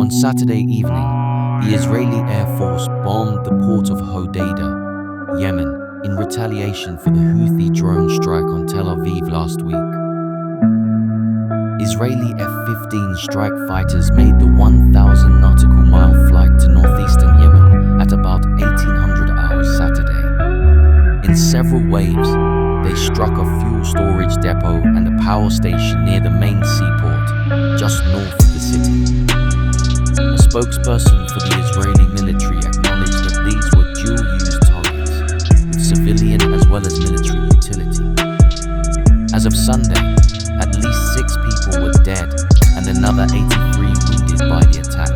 On Saturday evening, the Israeli Air Force bombed the port of Hodeidah, Yemen, in retaliation for the Houthi drone strike on Tel Aviv last week. Israeli F-15 strike fighters made the 1,000 nautical mile flight to northeastern Yemen at about 1800 hours Saturday. In several waves, they struck a fuel storage depot and a power station near the main seaport, just north of the city. A spokesperson for the Israeli military acknowledged that these were dual-use targets, with civilian as well as military utility. As of Sunday, at least 6 people were dead and another 83 wounded by the attack,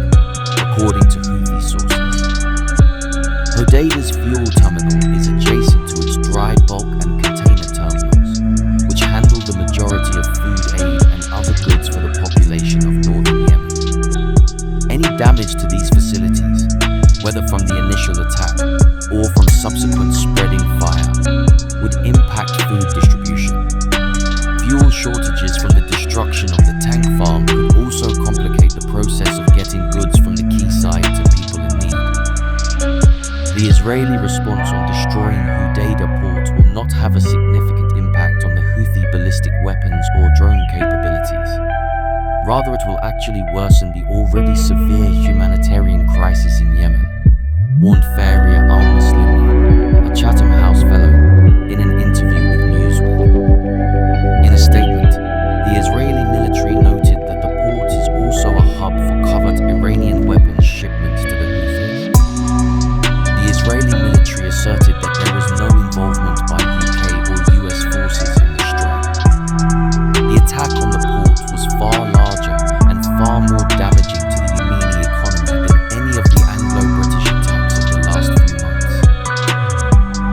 according to Houthi sources. Hodeidah's fuel terminal is adjacent to its dry bulk and container terminals, which handle the majority of food aid and other goods for the population of northern Yemen. Any damage to these facilities, whether from the initial attack or from subsequent spreading fire, would impact food distribution. Fuel shortages from the destruction of the tank farm could also complicate the process of getting goods from the quayside to people in need. The Israeli response on destroying Hodeidah Port will not have a significant impact on the Houthi ballistic weapons or drone capabilities. Rather, it will actually worsen the already severe humanitarian crisis in Yemen, warned Faria al-Muslimi, a Chatham House fellow, in an interview with Newsweek. In a statement, the Israeli military noted that the port is also a hub for covert Iranian weapons shipments to the Houthis. The Israeli military asserted that there was no involvement by UK or US forces in the strike. The attack on the port was far larger and far more damaging to the Yemeni economy than any of the Anglo-British attacks of the last few months.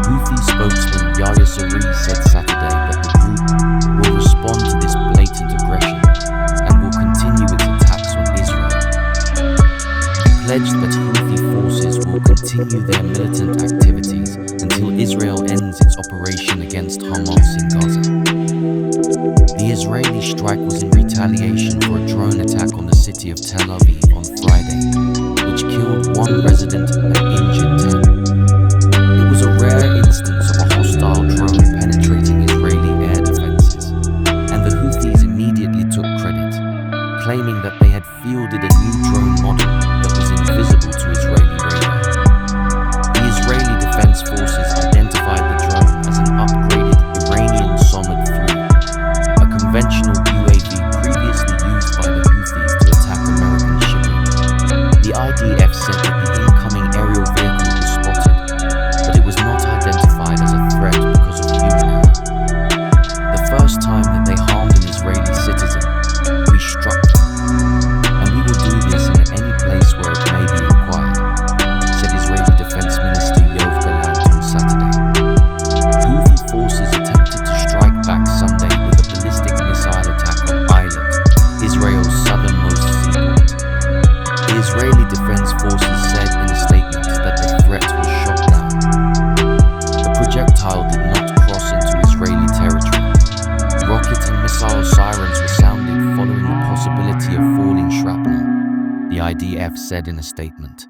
Houthi spokesman Yahya Saree said Saturday that the group will respond to this blatant aggression and will continue its attacks on Israel. He pledged that Houthi forces will continue their militant activities until Israel ends its operation against Hamas in Gaza. The Israeli strike was in retaliation for a drone attack on the city of Tel Aviv on Friday, which killed 1 resident and injured 10. It was a rare instance of a hostile drone penetrating Israeli air defenses, and the Houthis immediately took credit, claiming that they had fielded a new drone model that was invisible to Israeli radar. The Israeli Defense Forces identified the drone as an upgraded Iranian Somad 3, a conventional UAV previously used by the Houthis to attack American shipping. The IDF said that the incoming aerial vehicle was spotted, but it was not identified as a threat because of human error. The first time that they harmed an Israeli citizen, we struck them, and we will do this in any place where it may be required, said Israeli Defense Minister Yoav Gallant on Saturday. Houthi forces attempted to strike back Sunday with a ballistic missile attack on Eilat, Israel's southernmost seaport. The Israeli Defense Forces said in a statement that the threat was shot down. The projectile did not cross into Israeli territory. Rocket and missile sirens were sounded following the possibility of falling shrapnel, the IDF said in a statement.